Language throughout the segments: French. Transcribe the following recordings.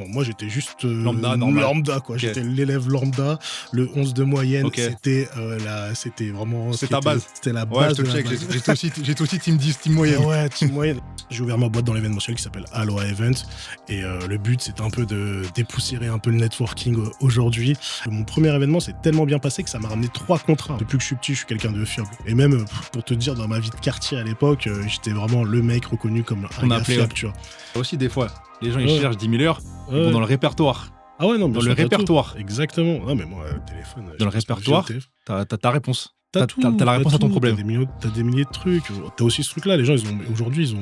Bon, moi, j'étais juste Lambda, normal. lambda, quoi. Ok. J'étais l'élève lambda. Le 11 de moyenne, Ok. c'était vraiment C'est ta base. c'était la Ouais, je base te de la check. base. J'étais aussi team 10, team Ah moyenne. ouais, team moyenne. J'ai ouvert ma boîte dans l'événementiel qui s'appelle Aloha Event. Et le but, c'était un peu de dépoussiérer un peu le networking aujourd'hui. Mon premier événement s'est tellement bien passé que ça m'a ramené 3 contrats. Depuis que je suis petit, je suis quelqu'un de fiable. Et même, pour te dire, dans ma vie de quartier à l'époque, j'étais vraiment le mec reconnu comme un On gars appelait, fiable, tu vois. Aussi, des fois, les gens, ils Ouais. cherchent 10 000 heures, ils Ouais. vont dans le répertoire. Ah ouais, non, mais Dans le répertoire. Exactement. Non, mais moi, le téléphone. Dans le répertoire, t'as ta réponse. T'as la réponse à ton problème. T'as des milliers de trucs. T'as aussi ce truc-là. Les gens, aujourd'hui,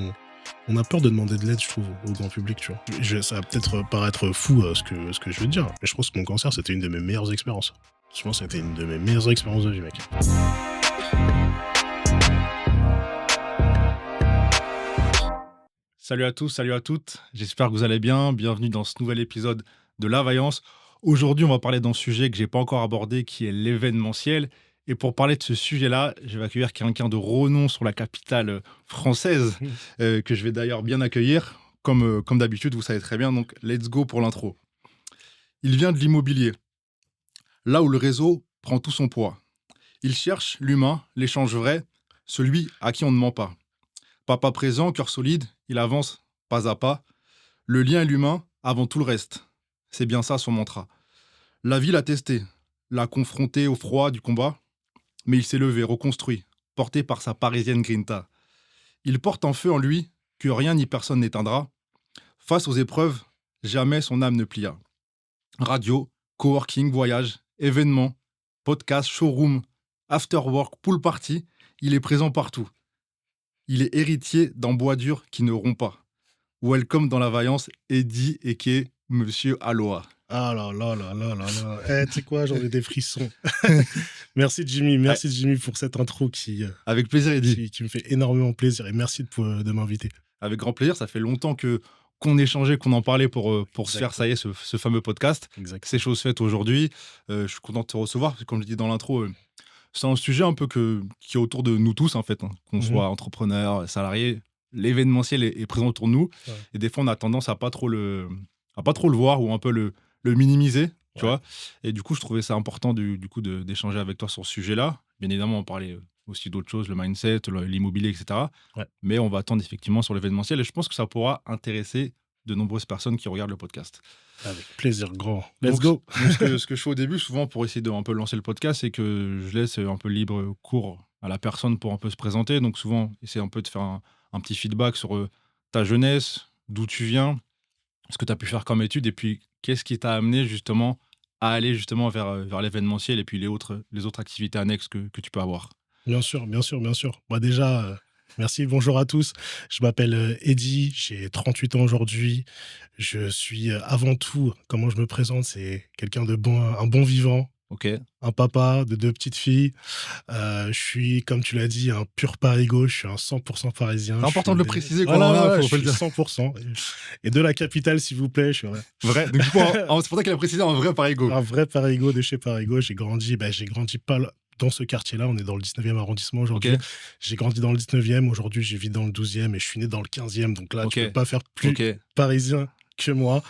on a peur de demander de l'aide, je trouve, au grand public, tu vois. Ça va peut-être paraître fou ce que je veux dire, mais je pense que mon cancer, c'était une de mes meilleures expériences. Je pense que c'était une de mes meilleures expériences de vie, mec. Salut à tous, salut à toutes. J'espère que vous allez bien. Bienvenue dans ce nouvel épisode de La Vaillance. Aujourd'hui, on va parler d'un sujet que j'ai pas encore abordé, qui est l'événementiel. Et pour parler de ce sujet-là, je vais accueillir quelqu'un de renom sur la capitale française, que je vais d'ailleurs bien accueillir. Comme d'habitude, vous savez très bien. Donc, let's go pour l'intro. Il vient de l'immobilier, là où le réseau prend tout son poids. Il cherche l'humain, l'échange vrai, celui à qui on ne ment pas. Papa présent, cœur solide, il avance pas à pas. Le lien et l'humain avant tout le reste. C'est bien ça son mantra. La vie l'a testé, l'a confronté au froid du combat, mais il s'est levé, reconstruit, porté par sa parisienne grinta. Il porte un feu en lui que rien ni personne n'éteindra. Face aux épreuves, jamais son âme ne plia. Radio, coworking, voyage, événements, podcast, showroom, after work, pool party, il est présent partout. Il est héritier d'un bois dur qui ne rompt pas. Welcome dans la vaillance, Eddie aka Monsieur Aloha. Ah là là là là là là. Tu sais quoi, j'en ai des frissons. Merci Jimmy pour cette intro Avec plaisir, Eddie. qui me fait énormément plaisir, et merci de m'inviter. Avec grand plaisir, ça fait longtemps qu'on échangeait, qu'on en parlait pour se faire, ça y est, ce fameux podcast. Exact. C'est chose faite aujourd'hui. Je suis content de te recevoir, parce que comme je dis dans l'intro, c'est un sujet un peu qui est autour de nous tous, en fait, hein. Qu'on soit entrepreneur, salarié, l'événementiel est présent autour de nous. Ouais. Et des fois, on a tendance à pas trop le voir ou un peu le minimiser, tu vois. Et du coup, je trouvais ça important du coup d'échanger avec toi sur ce sujet-là. Bien évidemment, on parlait aussi d'autres choses, le mindset, l'immobilier, etc. Ouais. Mais on va attendre effectivement sur l'événementiel, et je pense que ça pourra intéresser de nombreuses personnes qui regardent le podcast. Avec plaisir, grand. Let's go. Donc, ce que je fais au début, souvent, pour essayer de un peu lancer le podcast, c'est que je laisse un peu libre cours à la personne pour un peu se présenter. Donc souvent, essayer un peu de faire un petit feedback sur ta jeunesse, d'où tu viens, ce que tu as pu faire comme étude, et puis qu'est-ce qui t'a amené justement à aller justement vers l'événementiel et puis les autres activités annexes que tu peux avoir. Bien sûr. Moi déjà, merci, bonjour à tous. Je m'appelle Eddie, j'ai 38 ans aujourd'hui. Je suis avant tout, comment je me présente, c'est quelqu'un de bon, un bon vivant. Ok. Un papa de 2 petites filles. Je suis, comme tu l'as dit, un pur parigo. Je suis un 100% parisien. C'est important de le préciser. Voilà, je suis 100%. Et de la capitale, s'il vous plaît. Je suis vrai. Donc, du coup, c'est pour ça qu'il a précisé un vrai parigo. Un vrai parigo de chez Parigo. J'ai grandi pas dans ce quartier-là. On est dans le 19e arrondissement aujourd'hui. Okay. J'ai grandi dans le 19e. Aujourd'hui, je vis dans le 12e et je suis né dans le 15e. Donc là, tu peux pas faire plus parisien que moi.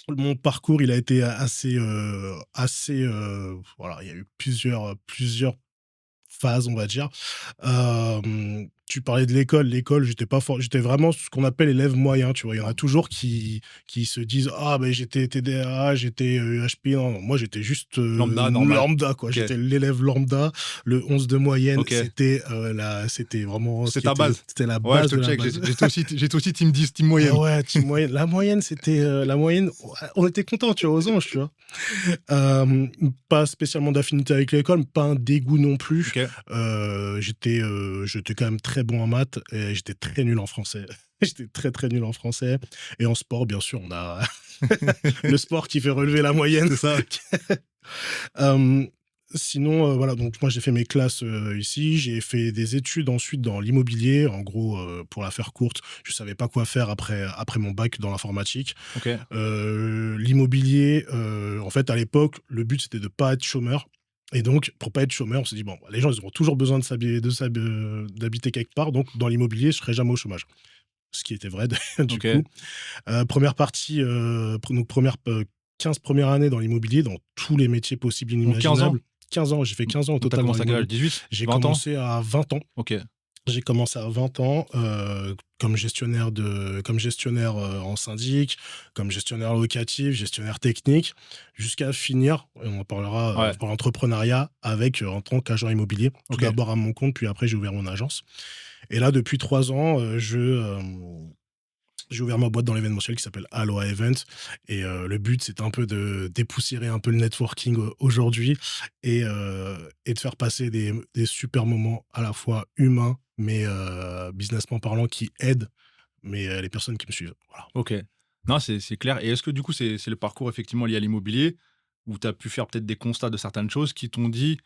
Mon parcours, il a été assez voilà, il y a eu plusieurs phases, on va dire. Tu parlais de l'école, j'étais vraiment ce qu'on appelle élève moyen, tu vois. Il y en a toujours qui se disent ah ben j'étais TDA, j'étais HP. Non, moi j'étais juste lambda, quoi. Okay. J'étais l'élève lambda, le 11 de moyenne. Okay. C'était vraiment ta base. C'était la base. Ouais, je te check. J'étais aussi team 10, team moyenne. Ouais, team moyenne. La moyenne, c'était la moyenne. On était contents, tu vois, aux anges, tu vois. Pas spécialement d'affinité avec l'école, pas un dégoût non plus. Okay. J'étais quand même très bon en maths et j'étais très nul en français. J'étais très très nul en français. Et en sport, bien sûr, on a le sport qui fait relever la moyenne. C'est ça. Sinon, voilà, donc moi j'ai fait mes classes ici, j'ai fait des études ensuite dans l'immobilier. En gros, pour la faire courte, je savais pas quoi faire après mon bac dans l'informatique. Okay. L'immobilier, en fait, à l'époque, le but c'était de pas être chômeur. Et donc, pour pas être chômeur, on s'est dit, bon, les gens, ils auront toujours besoin d'habiter quelque part, donc dans l'immobilier, je serai jamais au chômage. ce qui était vrai du OK. coup. Première partie, donc première 15 premières années dans l'immobilier, dans tous les métiers possibles et Donc 15 ans? inimaginables. 15 ans, j'ai fait 15 ans au Donc tu as total dans commencé à quel âge? l'immobilier. 18? J'ai 20 ans? commencé à 20 ans. OK. J'ai commencé à 20 ans, comme gestionnaire, en syndic, comme gestionnaire locatif, gestionnaire technique, jusqu'à finir, et on en parlera, Ouais. pour l'entrepreneuriat avec, en tant qu'agent immobilier. Tout OK. d'abord à mon compte, puis après j'ai ouvert mon agence. Et là, depuis 3 ans, j'ai ouvert ma boîte dans l'événementiel qui s'appelle Aloha Event et le but, c'est un peu de dépoussiérer un peu le networking, aujourd'hui et de faire passer des super moments à la fois humains, mais businessment parlant qui aident, mais les personnes qui me suivent. Voilà. OK. Non, c'est clair et est-ce que du coup, c'est le parcours effectivement lié à l'immobilier où tu as pu faire peut-être des constats de certaines choses qui t'ont dit: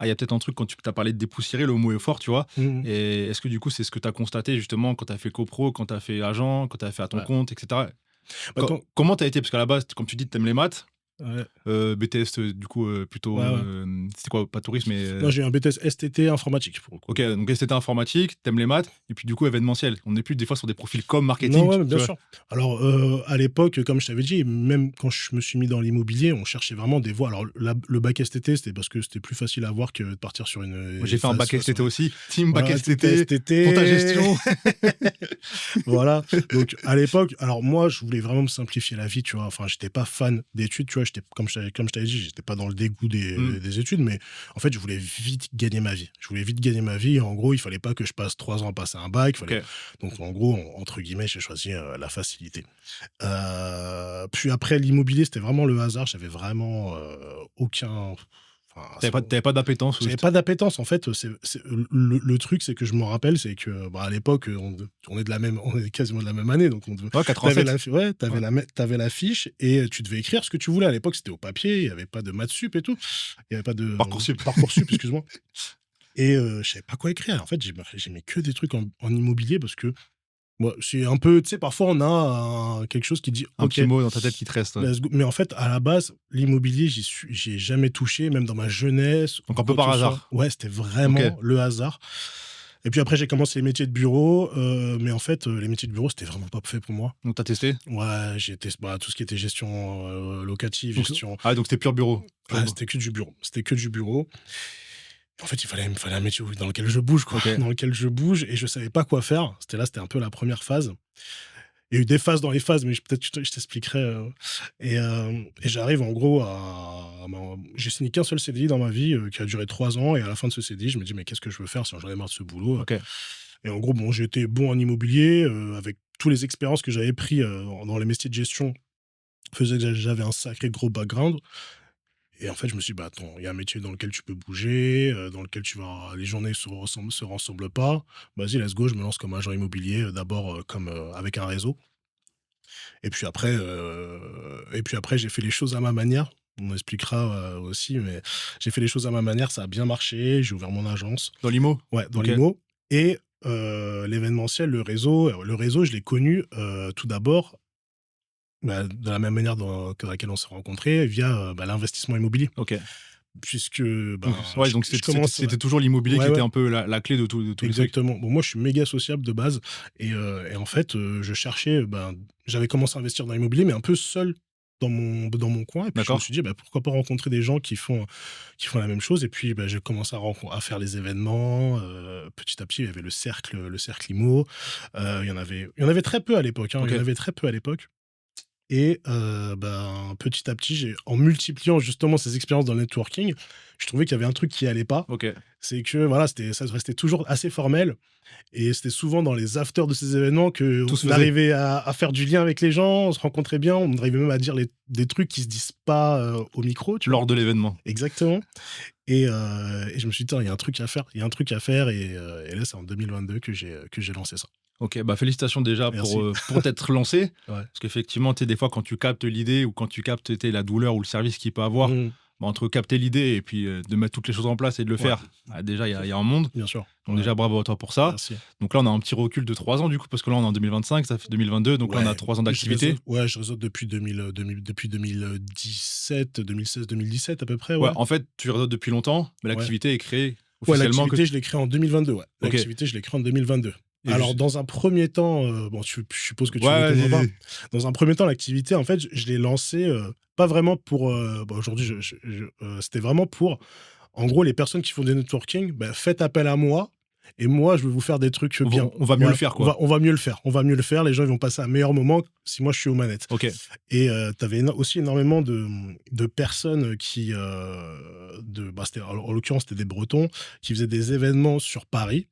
«Ah, il y a peut-être un truc» quand tu as parlé de dépoussiérer, le mot est fort, tu vois? Mmh mh. Et est-ce que du coup, c'est ce que tu as constaté justement quand tu as fait copro, quand tu as fait agent, quand tu as fait à ton Ouais. compte et cetera? Bah, quand Comment tu as été? Parce qu'à la base, comme tu dis, tu aimes les maths, ouais, BTS, du coup, plutôt, ouais, ouais. c'était quoi? Pas tourisme mais, Non, j'ai eu un BTS STT informatique pour le coup. OK, donc STT informatique, tu aimes les maths et puis du coup événementiel. On est plus des fois sur des profils comme Non, marketing, ouais, mais tu bien vois? sûr. Alors, à l'époque, comme je t'avais dit, même quand je me suis mis dans l'immobilier, on cherchait vraiment des voies. Alors le bac STT, c'était parce que c'était plus facile à avoir que de partir sur Moi, j'ai fait un phase bac soit sur STT aussi, team bac voilà, tout est STT, compta STT. gestion. Voilà, donc à l'époque, alors moi, je voulais vraiment me simplifier la vie, tu vois? Enfin, j'étais pas fan d'études, tu vois? J'étais comme je t'avais dit, j'étais pas dans le dégoût Mmh, des études, mais en fait, je voulais vite gagner ma vie. Je voulais vite gagner ma vie. En gros, il fallait pas que je passe 3 ans à passer un bac, il fallait OK. donc en gros, entre guillemets, j'ai choisi, la facilité. Puis après l'immobilier, c'était vraiment le hasard. J'avais vraiment, aucun enfin, Tu avais pas d'appétence ou j'avais juste pas d'appétence en fait, c'est le truc, c'est que je me rappelle, c'est que, bah, à l'époque, on est quasiment de la même année, donc on devait ouais, tu avais 87. Ouais. la fiche et tu devais écrire ce que tu voulais. À l'époque, c'était au papier, il y avait pas de maths sup et tout. Il y avait pas de Parcoursup. Parcoursup, excuse-moi et je savais pas quoi écrire. En fait, j'aimais que des trucs en immobilier parce que, moi, c'est un peu tu sais, parfois on a quelque chose qui dit: Un «OK, petit mot dans ta tête qui te reste, ouais. let's go». Mais en fait, à la base, l'immobilier, j'y ai jamais touché, même dans ma jeunesse Donc ou un peu quoi que par ce soit. hasard. Ouais, c'était OK. vraiment le hasard et puis après, j'ai commencé les métiers de bureau, mais en fait, les métiers de bureau, c'était vraiment pas fait pour moi. Donc tu as testé? Ouais, bah, tout ce qui était gestion, locative, Donc gestion donc c'était pur bureau? Pur ouais, b c'était que du bureau. C'était que du bureau. En fait, il me fallait un métier dans lequel je bouge, quoi, OK. dans lequel je bouge et je savais pas quoi faire. C'était un peu la première phase. Il y a eu des phases dans les phases, mais peut-être je t'expliquerai, et j'arrive en gros j'ai signé qu'un seul CDI dans ma vie, qui a duré 3 ans et à la fin de ce CDI, je me dis: «Mais qu'est-ce que je veux faire? Si j'en ai marre de ce boulot». OK. Et en gros, bon, j'étais bon en immobilier, avec tous les expériences que j'avais pris, dans les métiers de gestion, faisait que j'avais un sacré gros background et en fait, je me suis dit: «Bah, attends, il y a un métier dans lequel tu peux bouger, dans lequel les journées se ressemblent pas. Vas-y, let's go». Je me lance comme agent immobilier, d'abord, avec un réseau. Et puis après, j'ai fait les choses à ma manière. On expliquera, aussi, mais j'ai fait les choses à ma manière, ça a bien marché, j'ai ouvert mon agence. Dans l'IMO? Ouais, dans OK. l'IMO et l'événementiel, le réseau, je l'ai connu, tout d'abord, bah, de la même manière que laquelle on s'est rencontrés, via, bah, l'investissement immobilier. OK. Puisque, Donc ben, ouais, donc je commence c'était toujours l'immobilier qui ouais, était ouais, un peu la clé de tous les trucs? exactement. Bon, moi, je suis méga sociable de base et en fait, je cherchais, ben, j'avais commencé à investir dans l'immobilier, mais un peu seul dans mon coin et puis je me D'accord. suis dit: «Bah, pourquoi pas rencontrer des gens qui font la même chose?» Et puis, bah, j'ai commencé à faire les événements, petit à petit, il y avait le cercle IMO, il y en avait très peu à l'époque, hein, il y en OK. avait très peu à l'époque et ben, petit à petit, en multipliant justement ces expériences dans le networking, je trouvais qu'il y avait un truc qui allait pas. OK. C'est que voilà, ça restait toujours assez formel et c'était souvent dans les afters de ces événements Tout se qu'on faisait? arrivait à faire du lien avec les gens, on se rencontrait bien, on arrivait même à dire des trucs qui se disent pas, au micro, tu vois? Lors de l'événement? Exactement et je me suis dit: «Tiens, il y a un truc à faire, il y a un truc à faire» et là, c'est en 2022 que j'ai lancé ça. OK, bah, félicitations déjà Merci. pour t'être lancé. Ouais. Parce qu'effectivement, tu sais, des fois, quand tu captes l'idée ou quand tu captes, tu sais, la douleur ou le service qu'il peut avoir, Mmh. bah, entre capter l'idée et puis, de mettre toutes les choses en place et de le Ouais, faire, bah, déjà, il y a un monde. bien sûr. Donc Ouais, déjà, bravo à toi pour ça. merci. Donc là, on a un petit recul de 3 ans du coup, parce que là, on est en 2025, ça fait 2022, donc là, on a Ouais, 3 ans je réseaute d'activité. ouais, je réseaute depuis 2017 à peu près, Ouais, ouais. en fait, tu réseautes depuis longtemps, mais Ouais. l'activité est créée Ouais, officiellement que l'activité, je l'ai créée en 2022, ouais. OK. L'activité, je l'ai créée en 2022. Et Alors, juste dans un premier temps, bon, je suppose que tu ouais, veux qu'on en parle. vas-y. Dans un premier temps, l'activité, en fait, je l'ai lancée, pas vraiment pour, bah, aujourd'hui, c'était vraiment pour, en gros, les personnes qui font des networking, bah, faites appel à moi et moi, je vais vous faire des trucs On va bien. on va mieux le Voilà, faire, on quoi. va on va mieux le faire. On va mieux le faire. Les gens, ils vont passer un meilleur moment si moi, je suis aux manettes. OK. Et tu avais aussi énormément de personnes qui, bah, c'était en l'occurrence, c'était des Bretons qui faisaient des événements sur Paris.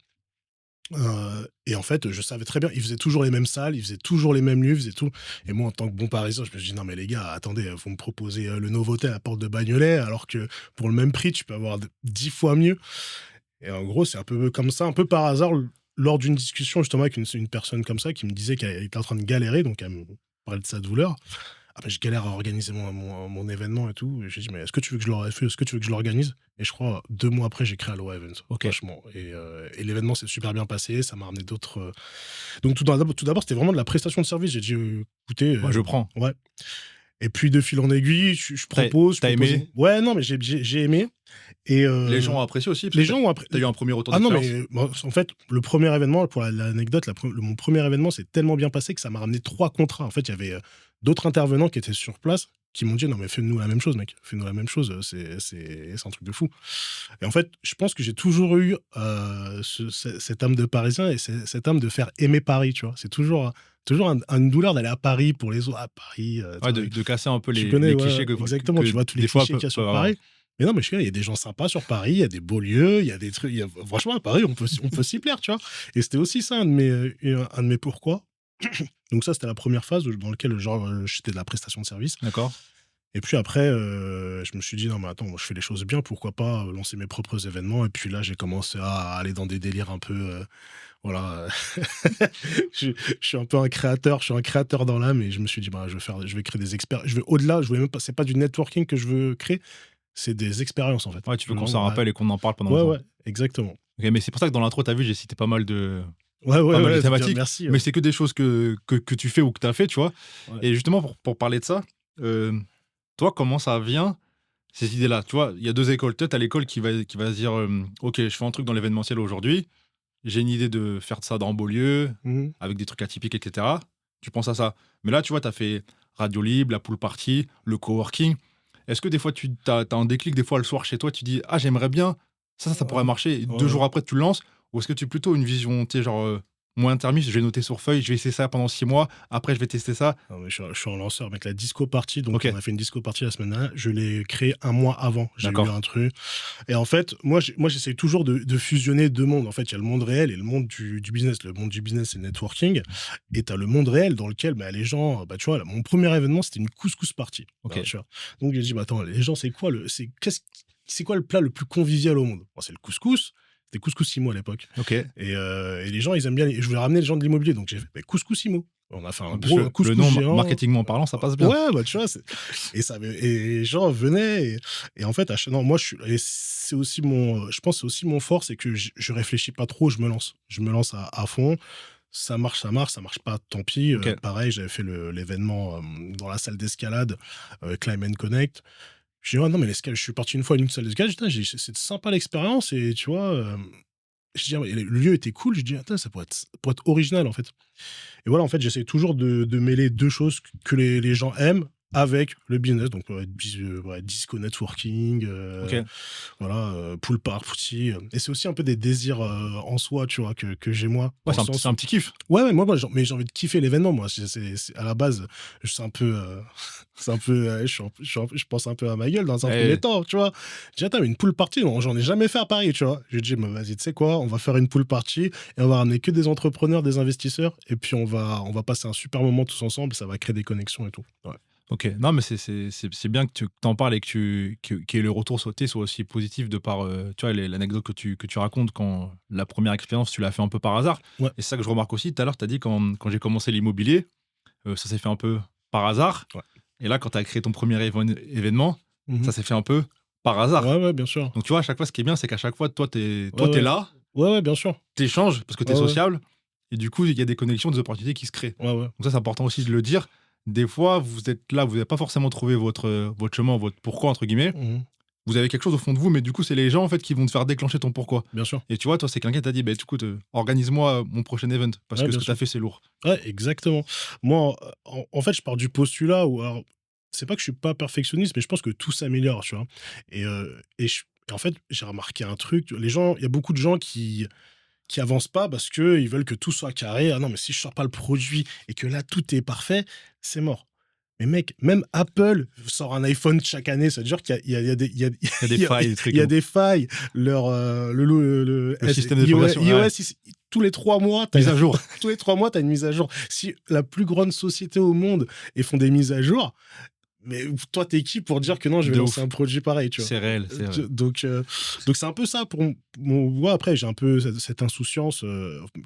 Et en fait, je savais très bien, ils faisaient toujours les mêmes salles, ils faisaient toujours les mêmes lieux, ils faisaient tout. Et moi, en tant que bon Parisien, je me suis dit: «Non mais les gars, attendez, vous me proposez, le Novotel à Porte de Bagnolet, alors que pour le même prix, tu peux avoir 10 fois mieux». Et en gros, c'est un peu comme ça, un peu par hasard, lors d'une discussion justement avec une personne comme ça qui me disait qu'elle était en train de galérer, donc elle me parlait de sa douleur. Ah bah, je galère à organiser mon événement et tout. Et j'ai dit: «Mais est-ce que tu veux que je est-ce que tu veux que je l'organise?» Et je crois 2 mois après, j'ai créé Aloha Events, OK. franchement. Et l'événement s'est super bien passé, ça m'a ramené d'autres, donc tout d'abord, c'était vraiment de la prestation de service. J'ai dit: «Écoutez, Ouais, je prends. ouais». Et puis de fil en aiguille, je Tu propose, je as propose aimé? ouais, non, mais j'ai aimé. Et Les gens ont apprécié aussi? Parce les que gens ont appris. tu as eu un premier retour Ah non, d'expérience? mais bon, en fait, le premier événement, pour l'anecdote, mon premier événement s'est tellement bien passé que ça m'a ramené 3 contrats. En fait, il y avait, d'autres intervenants qui étaient sur place qui m'ont dit: «Non, mais fais-nous la même chose, mec, fais-nous la même chose, c'est un truc de fou». Et en fait, je pense que j'ai toujours eu, cette âme de Parisien et cette âme de faire aimer Paris, tu vois? C'est toujours une douleur d'aller à Paris pour les autres. «Ah, Paris, tu Ouais, vois?» de casser un peu Tu les connais, ouais, clichés exactement, tu que vois tous les des fois clichés qu'il y a sur peuvent avoir. Paris. Mais non, mais je suis là, il y a des gens sympas sur Paris, il y a des beaux lieux, il y a des trucs, franchement, à Paris, on peut s'y plaire, tu vois? Et c'était aussi ça un de mes pourquoi. Donc ça, c'était la première phase dans laquelle, genre, j'étais de la prestation de service. D'accord. Et puis après, je me suis dit: «Non, mais attends, moi, je fais les choses bien, pourquoi pas, lancer mes propres événements?» Et puis là, j'ai commencé à aller dans des délires un peu, voilà, je suis un peu un créateur, je suis un créateur dans l'âme. Et je me suis dit: «Bah, je vais créer des experts, je vais au-delà, je vais même pas, c'est pas du networking que je veux créer, c'est des expériences, en fait». Ouais, tu veux qu'on s'en Vraiment, ouais. rappelle et qu'on en parle pendant Ouais, longtemps. ouais, exactement. OK, mais c'est pour ça que dans l'intro, tu as vu, j'ai cité Ouais, pas ouais, mal de ouais, c'est bien, thématiques, merci, mais ouais. c'est que des choses que tu fais ou que tu as fait, tu vois? Ouais. Et justement pour parler de ça, toi, comment ça vient, ces idées-là? Tu vois, il y a 2 écoles. Toi, tu as l'école qui va se dire, «OK, je fais un truc dans l'événementiel aujourd'hui, j'ai une idée de faire ça dans Beaulieu, Mmh. avec des trucs atypiques et cetera». Tu penses à ça. Mais là, tu vois, tu as fait Radio Libre, la pool party, le coworking. Est-ce que des fois tu as un déclic, des fois le soir chez toi, tu dis: «Ah, j'aimerais bien, ça pourrait marcher», et Ouais, 2 ouais. jours après tu le lances? Ou est-ce que tu es plutôt une vision, tu sais, genre, moins termiste, je vais noter sur feuille, je vais essayer ça pendant 6 mois, après je vais tester ça? Non, mais je suis un lanceur, mec. La disco party, donc OK, on a fait une disco party la semaine dernière, je l'ai créée un mois avant. J'ai eu d'accord. un truc. Et en fait, moi j'essaie toujours de fusionner 2 mondes. En fait, il y a le monde réel et le monde du business. Le monde du business, c'est le networking. Et tu as le monde réel dans lequel, bah, les gens, bah, tu vois, mon premier événement, c'était une couscous party. Voilà, OK. tu vois? Donc j'ai dit: «Bah, attends, les gens, c'est quoi le plat le plus convivial au monde?» Bon, c'est le couscous. C'était Couscous Imo à l'époque. OK. Et les gens, ils aiment bien, je voulais ramener les gens de l'immobilier, donc j'ai fait: «Beh, Couscous Imo». On a fait En plus un le couscous nom géant. marketingment parlant, ça passe bien. Ouais, bah, tu vois? Et les gens venaient. Et en fait, à chaque non, moi, c'est aussi je pense que c'est aussi mon fort, c'est que je réfléchis pas trop, je me lance. Je me lance à fond. Ça marche, ça marche pas, tant pis. OK. Pareil, j'avais fait l'événement, dans la salle d'escalade, Climb and Connect. Je dis: «Oh non, mais l'escalade», je suis parti une fois à une salle d'escalade, j'ai dit: «C'est sympa l'expérience». Et tu vois? Je dis: «Ah, mais le lieu était cool». Je dis: «Attends, ça pourrait être original, en fait». Et voilà, en fait, j'essaie toujours de mêler 2 choses que les gens aiment avec le business. Donc, ouais, disco networking, OK. voilà, pool party, et c'est aussi un peu des désirs, en soi, tu vois, que j'ai moi, Ouais, dans le sens c'est un où petit kiff. ouais, ouais, moi, mais j'ai envie de kiffer l'événement, moi. C'est à la base, c'est un peu, c'est un peu, je pense un peu à ma gueule dans un premier Eh, temps, tu vois? Je dis: «Attends, mais une pool party, non, j'en ai jamais fait à Paris», tu vois? Je lui dis: «Bah, vas-y, tu sais quoi? On va faire une pool party et on va ramener que des entrepreneurs, des investisseurs et puis on va passer un super moment tous ensemble, ça va créer des connexions et tout». Ouais. OK. Non, mais c'est bien que tu en parles et que le retour sauté soit aussi positif de par, tu vois, l'anecdote que tu racontes quand la première expérience, tu l'as fait un peu par hasard. Ouais. Et c'est ça que je remarque aussi. Tout à l'heure, tu as dit quand j'ai commencé l'immobilier, ça s'est fait un peu par hasard. Ouais. Et là, quand tu as créé ton premier événement, Mmh. ça s'est fait un peu par hasard. Ouais, ouais, bien sûr. Donc tu vois, à chaque fois, ce qui est bien, c'est qu'à chaque fois, toi, tu Ouais, es ouais. là, Ouais, ouais, bien sûr. tu échanges parce que tu es Ouais, ouais. sociable et du coup, il y a des connexions, des opportunités qui se créent. Ouais, ouais. Donc ça, c'est important aussi de le dire. Des fois, vous êtes là, vous n'avez pas forcément trouvé votre chemin, votre «pourquoi» entre guillemets. Mmh. vous avez quelque chose au fond de vous, mais du coup, c'est les gens, en fait, qui vont te faire déclencher ton pourquoi. bien sûr. Et tu vois, toi, c'est quelqu'un qui t'a dit: «Beh, écoute, organise-moi, mon prochain event parce Ouais, que ce bien que tu as sûr. fait, c'est lourd». Ouais, exactement. Moi, en fait, je pars du postulat où alors, c'est pas que je suis pas perfectionniste, mais je pense que tout s'améliore, tu vois? Et en fait, j'ai remarqué un truc, les gens il y a beaucoup de gens qui avancent pas parce qu'ils veulent que tout soit carré. «Ah non, mais si je sors pas le produit et que là, tout est parfait, c'est mort». Mais mec, même Apple sort un iPhone chaque année, ça veut dire qu'il y a des Il y a des il y a failles, des trucs, il y a des failles. Leur, le système d'exploitation, iOS, ouais, tous les 3 mois, mise à jour. tous les 3 mois, tu as une mise à jour. Si la plus grande société au monde et font des mises à jour, mais toi, tu es qui pour dire que non, je vais De lancer ouf. un produit pareil, tu vois? C'est réel, Heu, c'est tu vrai. donc c'est un peu ça pour mon moi, après, j'ai un peu cette insouciance,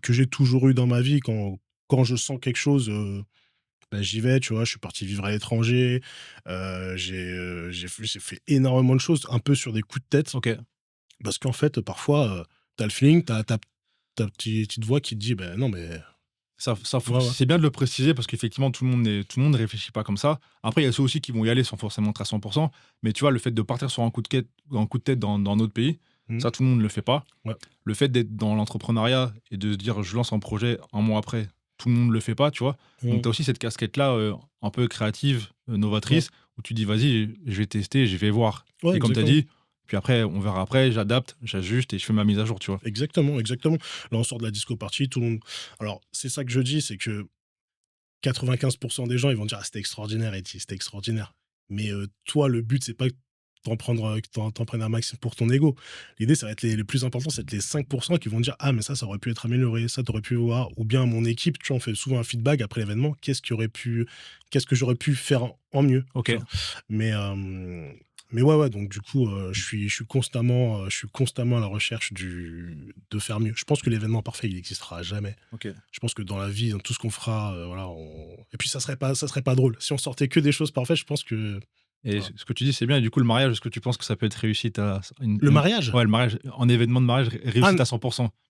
que j'ai toujours eu dans ma vie quand je sens quelque chose, bah, j'y vais, tu vois? Je suis parti vivre à l'étranger, j'ai fait énormément de choses, un peu sur des coups de tête, OK. parce qu'en fait, parfois, tu as le feeling, tu as ta petite voix qui te dit: «Ben non, mais» Ça faut ouais, ouais. c'est bien de le préciser parce qu'effectivement tout le monde ne réfléchit pas comme ça. Après, il y a ceux aussi qui vont y aller sans forcément être à 100. Mais tu vois, le fait de partir sur un coup de tête dans un autre pays, Mmh. ça tout le monde ne le fait pas. Ouais. Le fait d'être dans l'entrepreneuriat et de se dire: «Je lance un projet, un mois après», tout le monde ne le fait pas, tu vois? Donc Mmh. tu as aussi cette casquette-là, un peu créative, Ouais. novatrice où tu dis: «Vas-y, je vais tester, je vais voir» Ouais, et comme tu as exactement. dit, puis après on verra après, j'adapte, j'ajuste et je fais ma mise à jour, tu vois? Exactement, exactement. Là, on sort de la disco party, tout le monde alors, c'est ça que je dis, c'est que 95 des gens, ils vont dire: «Ah, c'était extraordinaire Ety, c'était extraordinaire». Mais, toi, le but, c'est pas que t'en prennes un max pour ton ego. L'idée, ça va être les plus importants, c'est les 5 qui vont dire: «Ah, mais ça aurait pu être amélioré, ça, tu pu voir» ou bien mon équipe, tu vois, on fait souvent un feedback après l'événement. Qu'est-ce que j'aurais pu faire en mieux, tu OK. vois? Mais, mais ouais, ouais, donc du coup, je suis constamment à la recherche de faire mieux. Je pense que l'événement parfait, il n'existera jamais. OK. Je pense que dans la vie, dans tout ce qu'on fera, voilà, et puis ça serait pas drôle. Si on sortait que des choses parfaites, je pense que Et voilà. ce que tu dis, c'est bien et du coup, le mariage, est-ce que tu penses que ça peut être réussite à Le mariage? ouais, le mariage, en événement de mariage, Ah réussite n à 100.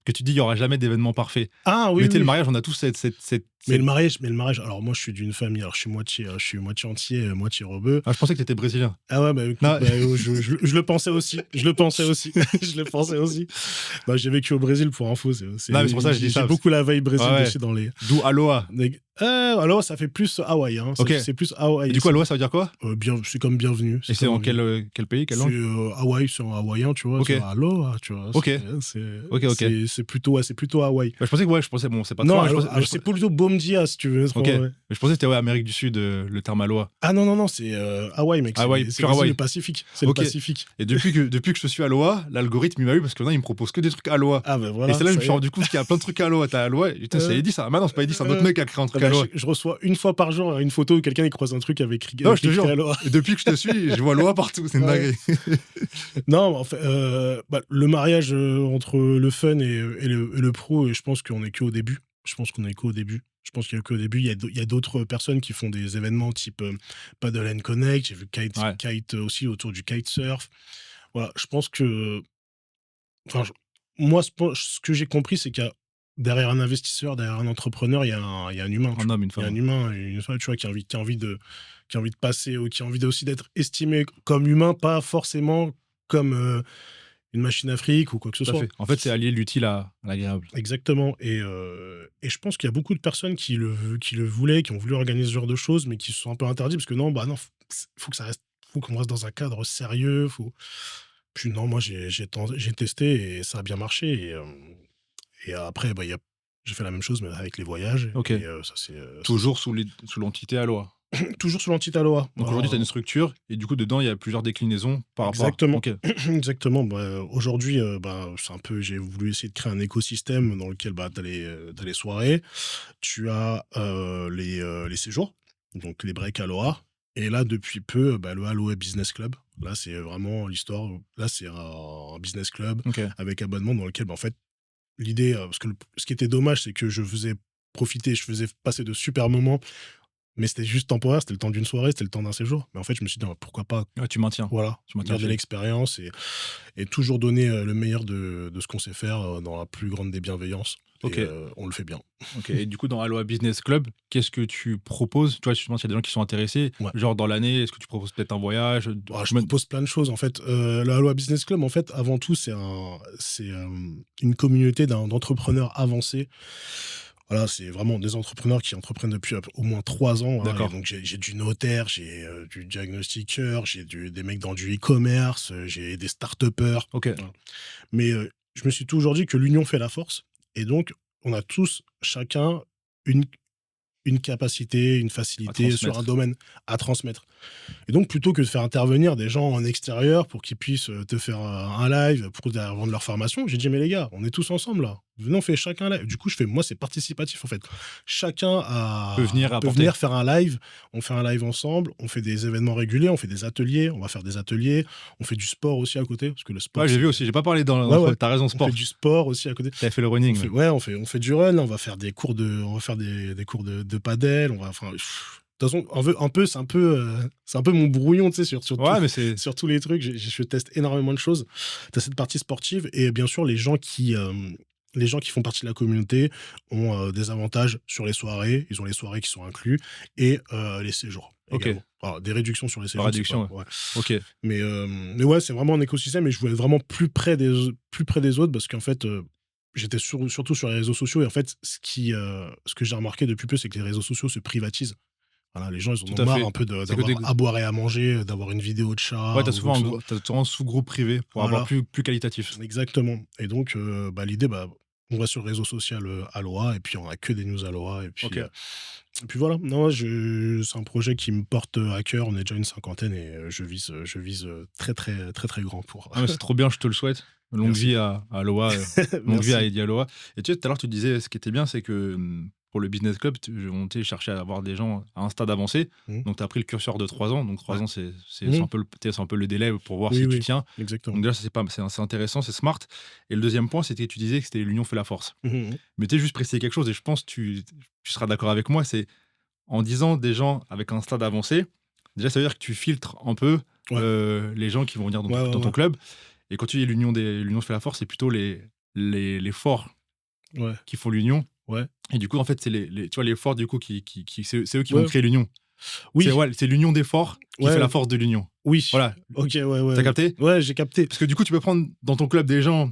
Que tu dis: «Il y aura jamais d'événement parfait». ah oui, Mais tu sais, le oui. mariage, on a tous Mais cette le mariage, alors moi, je suis d'une famille, alors je suis moitié entier, moitié rebeu. ah, je pensais que tu étais brésilien. Ah ouais, bah, écoute, Non, bah, je le pensais aussi, je le pensais aussi, je le pensais aussi. Bah, j'ai vécu au Brésil pour info, non, mais c'est pour ça que je dis j'ai ça parce beaucoup la vibe ouais, Brésil ouais, dessus dans les d'où Aloha. alors ça fait plus Hawaï, hein, OK c'est plus et Hawaï, du coup, Aloha, ça veut dire quoi? c'est comme bienvenue, Et c'est c'est comme dans bienvenue. quel pays, quelle C'est, langue? Hawaï, c'est en hawaïen, tu vois? C'est OK, aloha, tu vois? OK, OK, OK. C'est plutôt ouais, c'est plutôt Hawaï. Bah, je pensais que ouais, je pensais bon, c'est pas trop Non, grave, c'est plutôt Bom Dia, si tu veux être OK, en ouais. mais je pensais que c'était ouais, Amérique du Sud, le terme Aloha. Ah non, non, non, c'est, Hawaï, mec, Hawaï, c'est pur vas-y, le Hawaï. Pacifique, c'est le OK. Pacifique. Et depuis que je suis Aloha, l'algorithme il m'a eu parce que maintenant il me propose que des trucs Aloha. Ah ben Et voilà, c'est là que je me ça y suis est. rendu compte qu'il y a plein de trucs Aloha. Tu as Aloha, et putain, c'est Heu Eddy ça. Ah non, c'est pas Eddy, c'est un autre heu, mec qui a créé un ah truc bah, Aloha. je reçois une fois par jour une photo où quelqu'un il croise un truc Non, je avec te écrit jure. aloha. Et depuis que je te suis, je vois Aloha partout, c'est une Ouais. dinguerie. Non, en fait, bah, le mariage, entre le fun et le pro, et je pense qu'on est qu'au début. Je pense qu'on est qu'au début. Je pense qu'il y a qu'au début. Il y a d'autres personnes qui font des événements type, Paddle and Connect. J'ai vu Ouais, Kite aussi autour du kitesurf. Voilà, je pense que enfin, moi, ce que j'ai compris, c'est qu'il y a derrière un investisseur, derrière un entrepreneur, il y a un humain, tu un vois? homme, une Il y a femme, un ouais. humain, une femme, tu vois, qui a envie de passer, ou qui a envie aussi d'être estimé comme humain, pas forcément comme, une machine à fric ou quoi que ce Tout à soit. fait. En fait, c'est allier l'utile à l'agréable. Exactement, et je pense qu'il y a beaucoup de personnes qui le voulaient, qui ont voulu organiser ce genre de choses, mais qui se sont un peu interdits parce que non, bah, non, faut que ça reste faut qu'on reste dans un cadre sérieux, faut puis non, moi j'ai testé et ça a bien marché, et après, bah, j'ai fait la même chose mais avec les voyages, OK. et ça Toujours sous l'entité Aloha. c'est toujours sous l'anti-Taloa. Donc aujourd'hui, tu as une structure et du coup, dedans, il y a plusieurs déclinaisons par rapport à Exactement, OK. exactement. Bah, aujourd'hui, bah, c'est un peu j'ai voulu essayer de créer un écosystème dans lequel, bah, tu les soirées, tu as, les séjours, donc les breaks Aloha, et là, depuis peu, bah, le Aloha Business Club. Là, c'est vraiment l'histoire là, c'est un business club OK. avec abonnement dans lequel, bah, en fait, l'idée, parce que ce qui était dommage, c'est que je faisais passer de super moments, mais c'était juste temporaire, c'était le temps d'une soirée, c'était le temps d'un séjour. Mais en fait, je me suis dit: «Ah, pourquoi pas?» Ouais, Voilà, tu maintiens le garder fil. l'expérience et toujours donner, le meilleur de ce qu'on sait faire, dans la plus grande des bienveillances et OK. on le fait bien. OK et du coup, dans Aloha Business Club, qu'est-ce que tu proposes? Tu vois, justement, s'il y a des gens qui sont intéressés, Ouais. genre dans l'année, est-ce que tu proposes peut-être un voyage? De Bah, je combien propose plein de choses en fait. Le Aloha Business Club, en fait, avant tout, une communauté d'entrepreneurs avancés. Voilà, c'est vraiment des entrepreneurs qui entreprennent depuis au moins 3 ans, hein, et d'accord. donc j'ai du notaire, j'ai, du diagnostiqueur, j'ai des mecs dans du e-commerce, j'ai des start-upers, OK, voilà. Mais, je me suis toujours dit que l'union fait la force et donc on a tous, chacun, une une capacité, une à facilité sur un transmettre. domaine à transmettre. Et donc, plutôt que de faire intervenir des gens en extérieur pour qu'ils puissent te faire un live pour vendre leur formation, j'ai dit, mais les gars, on est tous ensemble là. Venez, on fait chacun un live. Du coup, moi, c'est participatif en fait. Chacun Peut venir et peut apporter. venir faire un live. On fait un live ensemble. On fait des événements réguliers. On fait des ateliers. On va faire des ateliers. On fait du sport aussi à côté. Parce que le Ouais, sport, j'ai vu c'est. aussi, j'ai pas parlé dans Ouais, ouais. tu raison, On fait sport. du sport aussi à côté. Tu fait le running, ouais. On fait du run. On va faire on va faire des cours de padel. Enfin, de toute façon, c'est un peu mon brouillon, tu sais, Ouais, mais c'est sur tous les trucs. Je teste énormément de choses. Tu as cette partie sportive et bien sûr, les gens qui font partie de la communauté ont des avantages sur les soirées. Ils ont les soirées qui sont inclus et les séjours OK, également. Alors, des réductions sur les par séjours, c'est pas. réduction, ouais. Ouais. OK, Mais ouais, c'est vraiment un écosystème et je voulais être vraiment plus près des autres parce qu'en fait, j'étais surtout sur les réseaux sociaux et en fait, ce que j'ai remarqué depuis peu, c'est que les réseaux sociaux se privatisent. Voilà, les gens, ils en tout ont à marre fait. un peu C'est que des d'avoir à boire et à manger, d'avoir une vidéo de ouais, chat tu as ou quoi souvent que ce soit. un sous-groupe privé pour avoir Voilà, plus qualitatif. exactement. Et donc, l'idée, on va sur le réseau social, Aloha et puis on a que des news Aloha OK. et puis voilà. Non, c'est un projet qui me porte, à cœur. On est déjà une cinquantaine et je vise, très, très, très, très grand pour Ah mais c'est trop bien, je te le souhaite. Longue merci. vie à Aloha, longue vie à Merci. Heidi Aloha et tu sais, tout à l'heure, tu disais ce qui était bien, c'est que, pour le business club, on tu sais, cherchait à avoir des gens à un stade avancé. Mmh. Donc tu as pris le curseur de 3 ans, donc Ouais. 3 ans, c'est Mmh. un peu c'est un peu le délai pour voir Oui, si tu oui, tiens. exactement. Donc déjà, ça, c'est intéressant, c'est smart et le deuxième point, c'était tu disais que c'était l'union fait la force. Mmh mh. Mais tu sais, juste préciser quelque chose et je pense que tu seras d'accord avec moi, c'est en disant des gens avec un stade avancé, déjà, ça veut dire que tu filtres un peu, Ouais. les gens qui vont venir Ouais, ouais, dans ton ouais. club et quand tu dis l'union fait la force, c'est plutôt les forts Ouais. qui font l'union Ouais. et du coup, en fait, c'est tu vois, les forts, du coup, c'est eux qui vont Ouais. créer l'union. C'est Oui. ouais, c'est l'union des forts qui fait Ouais. la force de l'union. Oui. Voilà, OK, ouais, ouais, tu ouais. capté? Ouais, j'ai capté. Parce que du coup, tu peux prendre dans ton club des gens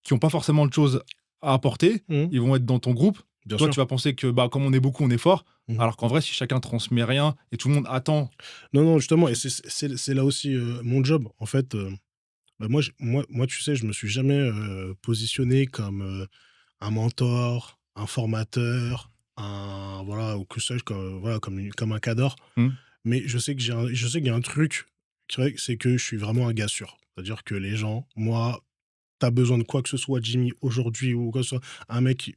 qui ont pas forcément de choses à apporter, Mmh. ils vont être dans ton groupe. Bien Toi, sûr. tu vas penser que, bah, comme on est beaucoup, on est fort, Mmh. alors qu'en vrai, si chacun transmet rien et tout le monde attend. Non, non, justement et c'est là aussi, mon job. En fait, moi, tu sais, je me suis jamais, positionné comme, un mentor, un formateur, un voilà ou que sais-je, comme un cadre. Mmh, Mais je sais qu'il y a un truc, c'est que je suis vraiment un gars sûr. C'est-à-dire que les gens, moi, t'as besoin de quoi que ce soit, Jimmy, aujourd'hui ou quoi que ce soit, un mec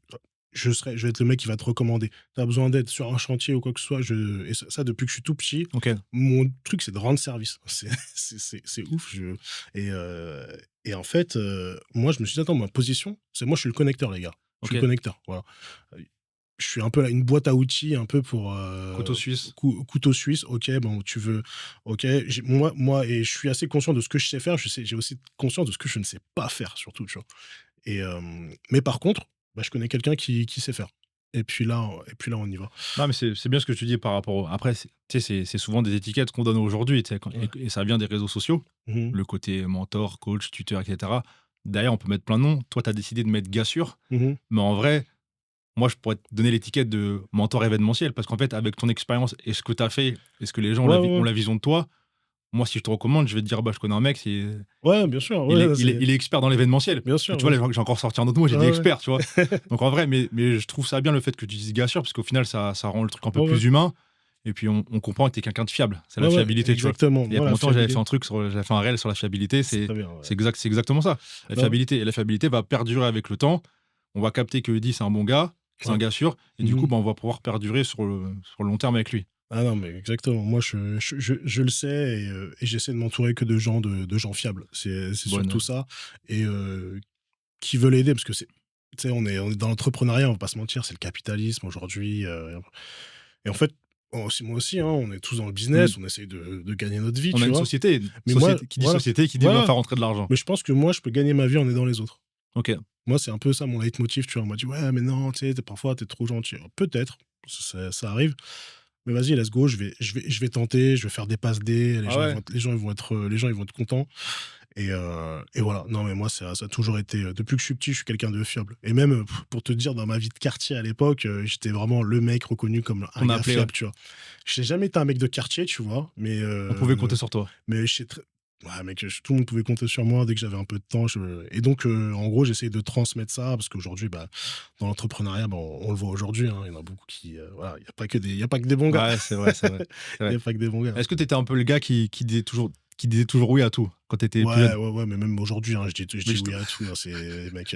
je vais être le mec qui va te recommander. T'as besoin d'aide sur un chantier ou quoi que ce soit, et ça depuis que je suis tout petit, OK, mon truc, c'est de rendre service. C'est ouf, et en fait, moi, je me suis dit: «Attends, ma position, c'est moi, je suis le connecteur, les gars. Je suis le OK. connecteur, voilà». Je suis un peu là, une boîte à outils un peu pour, Couteau suisse. couteau suisse. OK, bon, tu veux OK, moi et je suis assez conscient de ce que je sais faire. J'ai aussi conscience de ce que je ne sais pas faire surtout, tu vois? Mais par contre, je connais quelqu'un qui sait faire et puis là, on y va. Non, mais c'est bien ce que tu dis par rapport au après, tu sais, c'est souvent des étiquettes qu'on donne aujourd'hui, tu sais, Ouais. et ça vient des réseaux sociaux, Mmh. le côté mentor, coach, tuteur et cetera. Derrière, on peut mettre plein de noms. Toi, tu as décidé de mettre gars sûr, Mmh. mais en vrai, moi, je pourrais te donner l'étiquette de mentor événementiel parce qu'en fait, avec ton expérience et ce que tu as fait et ce que les gens Ouais, ouais, ont ouais. la vision de toi, moi, si je te recommande, je vais te dire: «Bah, je connais un mec, Ouais, bien sûr, ouais, c'est il est expert dans l'événementiel». bien Et sûr, tu bien vois, sûr. j'ai encore sorti un autre mot, j'ai dit Ouais, ouais. expert, tu vois? Donc en vrai, mais je trouve ça bien le fait que tu dises gars sûr parce qu'au final, ça rend le truc un peu Ouais, ouais. plus humain et puis on comprend que tu es quelqu'un de fiable. C'est la Ouais, ouais, fiabilité, tu vois? exactement. Et il y a Moi, pas la longtemps, fiabilité, j'avais fait un réel sur la fiabilité, c'est très bien, ouais. c'est exactement ça. La Non, fiabilité et la fiabilité va perdurer avec le temps. On va capter que Eddy, c'est un bon gars, c'est un ouais. gars sûr et du coup, Mmh. bah, on va pouvoir perdurer sur le long terme avec lui. Ah non, mais exactement. Moi, je le sais et j'essaie de m'entourer que de gens fiables. C'est surtout Bonne, ça et qui veulent aider parce que tu sais, on est dans l'entrepreneuriat, on va pas se mentir, c'est le capitalisme aujourd'hui, et en fait, Oh, aussi moi aussi, hein, on est tous dans le Mmh. business, on essaye de gagner notre vie, On a tu une vois? société, Mais moi qui dit voilà, société, qui dit va voilà, faire rentrer de l'argent. mais je pense que moi, je peux gagner ma vie en aidant les autres. OK. Moi, c'est un peu ça mon leitmotiv, tu vois? On m'a dit: «Ouais, mais non, tu sais, parfois, tu es trop gentil». Peut-être, ça arrive, mais vas-y, let's go, je vais tenter, je vais faire des passes D, Ah ouais? les gens, ils vont être contents et voilà. Non, mais moi, ça a toujours été, depuis que je suis petit, je suis quelqu'un de fiable et même, pour te dire, dans ma vie de quartier à l'époque, j'étais vraiment le mec reconnu comme un Qu'on a gars appelé, ouais. fiable, tu vois? J'ai jamais été un mec de quartier, tu vois? On pouvait compter sur toi. Mais je sais très ouais, mec, tout le monde pouvait compter sur moi dès que j'avais un peu de temps, et donc en gros, j'essayais de transmettre ça parce qu'aujourd'hui, bah, dans l'entrepreneuriat, bah, on le voit aujourd'hui, hein, il y en a beaucoup qui, voilà, il y a pas que des bons gars. Ouais, c'est vrai, c'est vrai, c'est Il y vrai. a pas que des bons gars. Est-ce que tu étais un peu le gars qui disait toujours oui à tout quand tu étais plus Ouais, jeune? ouais, ouais, mais même aujourd'hui, hein, je Mais dis juste oui à tout, hein, c'est mec,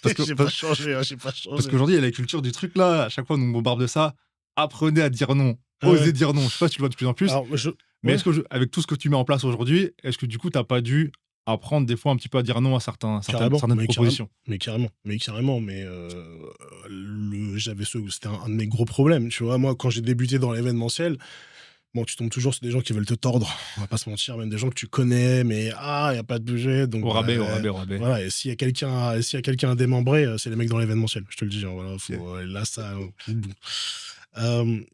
parce que j'ai pas changé, hein, j'ai pas parce changé. qu'aujourd'hui, il y a la culture du truc là, à chaque fois on nous bombarde de ça. Apprenez à dire non, Ah ouais. osez dire non. Je sais pas si tu le vois de plus en plus, Alors je mais ouais, est-ce que avec tout ce que tu mets en place aujourd'hui, est-ce que du coup, tu as pas dû apprendre des fois un petit peu à dire non à carrément, certaines propositions? carrément, mais le j'avais c'était un de mes gros problèmes, tu vois? Moi, quand j'ai débuté dans l'événementiel, bon, tu tombes toujours sur des gens qui veulent te tordre, on va pas se mentir, même des gens que tu connais, mais il y a pas de budget, donc Au rabais, au bah, rabais, au rabais. voilà, et s'il y a quelqu'un à démembrer, c'est les mecs dans l'événementiel, je te le dis, hein, voilà, OK. faut, là, ça, hem,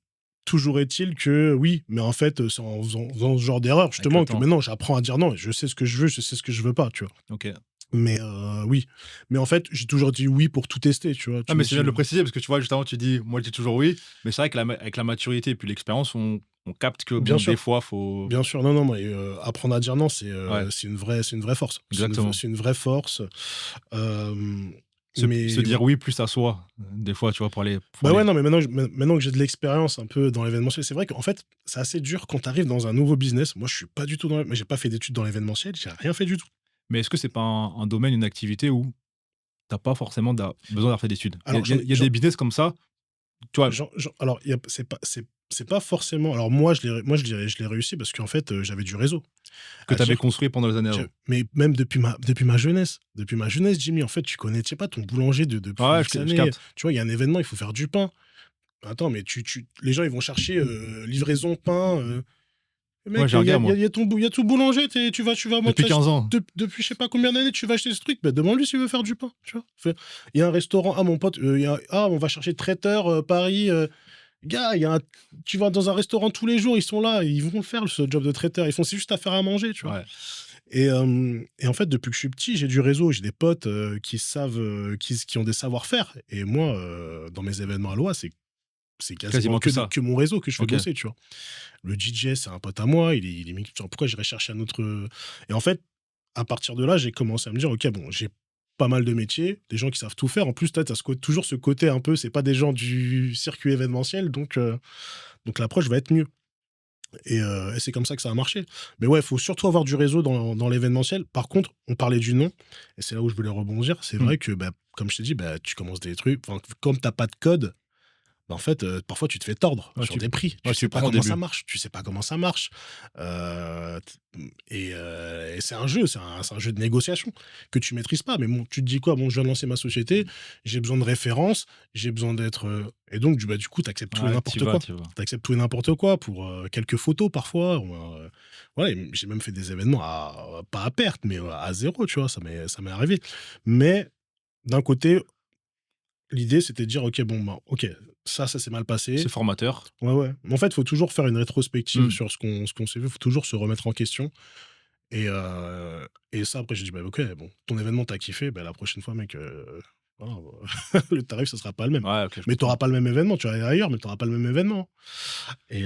toujours est-il que oui, mais en fait, c'est en faisant ce genre d'erreur, Avec le justement, que temps. maintenant j'apprends à dire non et je sais ce que je veux, je sais ce que je veux pas, tu vois? OK. Mais oui, mais en fait, j'ai toujours dit oui pour tout tester, tu vois? Ah, Tu mais me c'est bien dis de le préciser parce que tu vois, juste avant, tu dis: «Moi, je dis toujours oui», mais c'est vrai que avec la maturité et puis l'expérience, on capte que bien bon, des sûr. fois, faut Bien sûr, non, non, mais apprendre à dire non, ouais, c'est une vraie force. exactement. C'est une vraie force, hem, Se mais dire oui plus à soi, des fois, tu vois, pour bah, ouais, aller non, mais maintenant que j'ai de l'expérience un peu dans l'événementiel, c'est vrai qu'en fait, c'est assez dur quand tu arrives dans un nouveau business. Moi, je suis pas du tout moi, j'ai pas fait d'études dans l'événementiel, j'ai rien fait du tout. mais est-ce que c'est pas un domaine, une activité où tu as pas forcément besoin d'avoir fait d'études? Alors Il y a des business comme ça, tu vois? alors il y a c'est pas forcément alors moi, je l'ai réussi parce qu'en fait, j'avais du réseau. Que À tu avais dire construit pendant les années avant. Mais même depuis ma jeunesse, Jimmy, en fait, tu connais, tu sais pas, ton boulanger depuis Ouais, X je années, capte. tu vois, il y a un événement, il faut faire du pain. Attends, mais les gens, ils vont chercher, livraison pain, Ouais, mec, j'ai un gars, moi, il y a tout boulanger, tu vas moi, depuis 15 ans. depuis je sais pas combien d'années, tu vas acheter ce truc, bah, demande-lui s'il veut faire du pain, tu vois? Il y a un restaurant, mon pote, on va chercher traiteur, Paris, gars, tu vas dans un restaurant tous les jours, ils sont là, ils vont le faire, ce job de traiteur, c'est juste à faire à manger, tu vois? Ouais. Et en fait, depuis que je suis petit, j'ai du réseau, j'ai des potes, qui savent, qui ont des savoir-faire et moi, dans mes événements à Loa, c'est quasiment Quasiment que ça. que mon réseau que je fais OK. bosser, tu vois? Le DJ, c'est un pote à moi, il est mis genre, pourquoi j'irais chercher un autre, et en fait, à partir de là, j'ai commencé à me dire: «OK, bon, j'ai pas mal de métiers, des gens qui savent tout faire». En plus, tu as toujours ce côté un peu, c'est pas des gens du circuit événementiel, donc l'approche va être mieux. Et c'est comme ça que ça a marché. Mais ouais, il faut surtout avoir du réseau dans l'événementiel. Par contre, on parlait du nom, et c'est là où je voulais rebondir. C'est Mmh. vrai que, bah, comme je t'ai dit, bah, tu commences des trucs, enfin, comme t'as pas de code, bah, en fait, parfois tu te fais tordre Ouais, sur des prix. Tu ouais, sais tu pas prends au comment ça début. marche, tu sais pas comment ça marche. Et c'est un jeu, c'est un jeu de négociation que tu maîtrises pas. Mais bon, tu te dis quoi? Bon, je viens de lancer ma société, j'ai besoin de références, j'ai besoin d'être, et donc du coup, tu acceptes tout et Ouais, n'importe quoi. tu vas. Tu acceptes tout et n'importe quoi pour, quelques photos parfois, ou voilà, et j'ai même fait des événements pas à perte, mais à 0, tu vois? Ça m'est arrivé. Mais d'un côté, l'idée, c'était de dire: «OK, bon, ben, OK, ça s'est mal C'est passé». formateur. Ouais, ouais. Mais en fait, il faut toujours faire une rétrospective Mmh. sur ce qu'on s'est vu. Il faut toujours se remettre en question, et ça, après, j'ai dit: «Bah, OK, bon, ton événement, tu kiffé, bah, la prochaine fois, mec, voilà, le tarif, ça sera pas le même». Ouais, OK, je Mais tu comprends. pas le même événement, tu vas aller ailleurs, mais tu pas le même événement. Et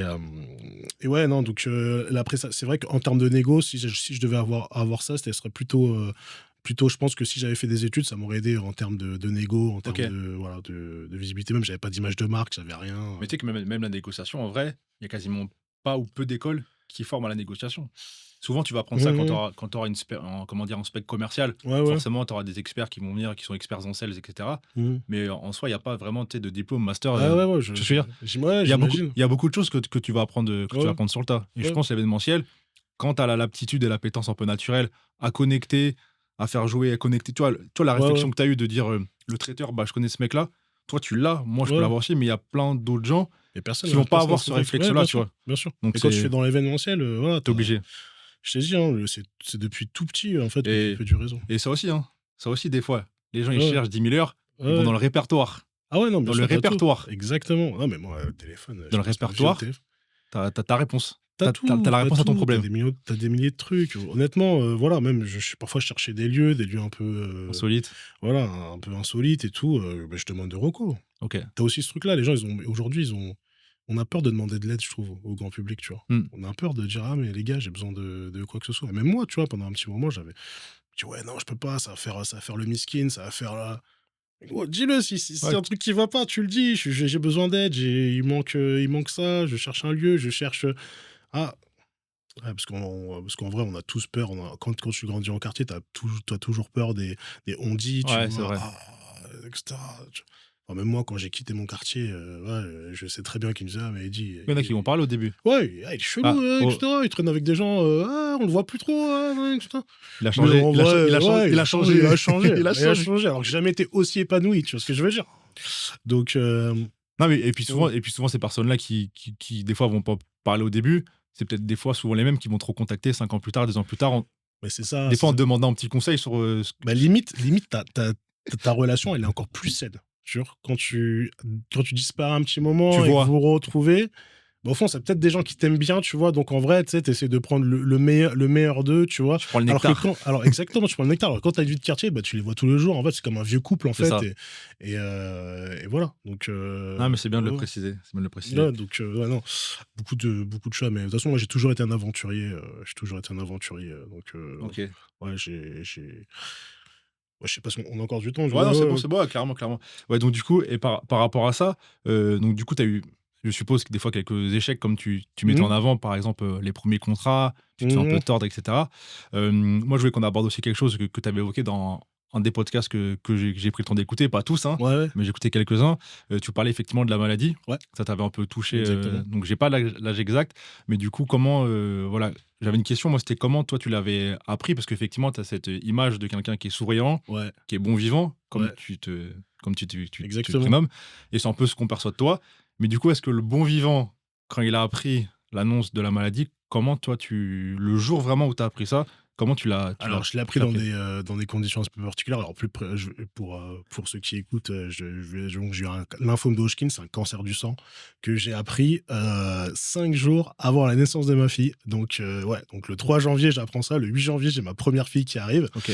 ouais, non, donc là, après ça, c'est vrai qu'en termes de négo, si je devais avoir ça, ce serait plutôt, je pense que si j'avais fait des études, ça m'aurait aidé en termes de négo, en termes OK. de, voilà, de visibilité. Même, j'avais pas d'image de marque, j'avais rien. Mais tu sais que même la négociation, en vrai, il y a quasiment pas ou peu d'écoles qui forment à la négociation. Souvent, tu vas apprendre ça Mmh. quand tu auras comment dire, un spec commercial. Ouais, ouais. Forcément, tu auras des experts qui vont venir, qui sont experts en sales, et cetera. Mmh. Mais en soi, il y a pas vraiment, tu sais, de diplôme, master, Ah ouais, ouais, tu veux dire? ouais, j'imagine. Il y a beaucoup de choses que tu vas apprendre, Ouais, ouais, sur le tas. Et je ouais. pense l'événementiel, quand tu as l'aptitude et l'appétence un peu naturelle à connecter, à faire jouer, à connecter, tu vois, la Ouais, ouais. réflexion que tu as eue de dire, le traiteur, bah, je connais ce mec-là, toi, tu l'as, moi, je peux Ouais. l'avoir aussi, mais il y a plein d'autres gens. Et personne qui vont a pas personne a avoir ce ce réflexe. Ouais, réflexe-là, tu vois? bien sûr. Donc Et quand tu fais c'est dans l'événementiel, voilà, tu obligé. je t'ai dit, hein, c'est depuis tout petit, en fait, que tu et fais du réseau. et ça aussi, hein, ça aussi des fois, les gens ils Ouais, cherchent 10 000 heures, ouais, ils vont ouais. dans le répertoire. Ah ouais, non, bien Dans le sûr, tu tout. répertoire Exactement. Non, mais moi, le téléphone, dans je le passe ma vie au répertoire, téléphone. tu as ta réponse. Tu Tu as tout, la tu réponse à ton tout, problème. tu des milliers de trucs. Honnêtement, voilà, même parfois je cherchais des lieux un peu, Insolite. voilà, un peu insolites et tout, bah, je demande des recos. OK. Tu as aussi ce truc-là, les gens, aujourd'hui, on a peur de demander de l'aide, je trouve, au grand public, tu vois? Mmh. On a peur de dire: «Ah mais les gars, j'ai besoin de quoi que ce soit». Même moi, tu vois, pendant un petit moment, j'avais dit: «Ouais, non, je peux pas, ça va faire le miskin, ça va faire la». Ouais, dis-le, si c'est Ouais, un truc qui va pas, tu le dis: «J'ai besoin d'aide, il manque ça, je cherche un lieu, je cherche». Ah, ouais, parce qu'en vrai, on a tous peur, quand tu grandis en quartier, tu toujours peur des on-dit, tu ouais, c'est vois? vrai. Ah, et cetera, enfin, même moi, quand j'ai quitté mon quartier, ouais, je sais très bien qu'ils me disaient: «Ah mais Eddy, Il y en a qui vont parler au début. ouais, ah, il est chelou, Ah, et oh, cetera, il traîne avec des gens, ah, on le voit plus trop, ah ouais, et cetera». il a Mais changé, en vrai, ouais, il a changé, il a changé, il a il a changé. changé, alors que j'ai jamais été aussi épanoui, tu vois ce que je veux dire? Donc Non, mais mmh, et puis souvent ces personnes-là qui des fois vont pas parler au début, c'est peut-être des fois souvent les mêmes qui vont te recontacter 5 ans plus tard, 10 ans plus tard, en mais c'est ça, des c'est fois en ça. te demandant un petit conseil sur, ce Bah, limite ta relation, elle est encore plus saine. Genre, quand tu disparais un petit tu moment et que vois? vous vous retrouvez, bah, au fond, c'est peut-être des gens qui t'aiment bien, tu vois? Donc en vrai, tu sais, tu essaies de prendre le meilleur d'eux, tu vois? Tu prends le Alors que nectar. alors exactement, tu prends le nectar. Alors quand tu as une vie de quartier, bah, tu les vois tous les jours. En fait, c'est comme un vieux couple, en C'est fait, ça. et voilà. Donc Non, mais c'est bien de le ouais, ouais. préciser, c'est bien de le préciser. Ouais, donc ouais, non, beaucoup de choix, mais de toute façon, moi, j'ai toujours été un aventurier, donc OK. ouais, ouais, je sais pas si on a encore du temps. Ouais, non, Ouais, ouais. c'est bon, ouais, clairement, clairement. Ouais, donc du coup et par rapport à ça, donc du coup, tu as eu, je suppose que des fois quelques échecs comme tu mettais en Mmh. avant, par exemple, les premiers contrats, tu te fais un peu Mmh. tordre et cetera. Moi, je voulais qu'on aborde aussi quelque chose que tu avais évoqué dans un des podcasts que j'ai pris le temps d'écouter, pas tous, hein, Ouais, ouais, mais j'ai écouté quelques-uns. Tu parlais effectivement de la maladie, ouais, ça t'avait un peu touché, exactement. donc j'ai pas l'âge exact, mais du coup, comment, voilà, j'avais une question, moi, c'était comment toi tu l'avais appris? Parce qu'effectivement, tu as cette image de quelqu'un qui est souriant, Ouais, qui est bon vivant, ouais, comme tu te exactement. prénommes, et c'est un peu ce qu'on perçoit de toi. Mais du coup, est-ce que le bon vivant, quand il a appris l'annonce de la maladie, comment toi le jour vraiment où tu as appris ça, comment Alors, je l'ai appris tu l'as pris? dans des conditions un peu particulières. Alors, pour ceux qui écoutent, donc j'ai eu un lymphome de Hodgkin, c'est un cancer du sang que j'ai appris, 5 jours avant la naissance de ma fille. Donc ouais, donc le 3 janvier, j'apprends ça. Le 8 janvier, j'ai ma première fille qui arrive. OK.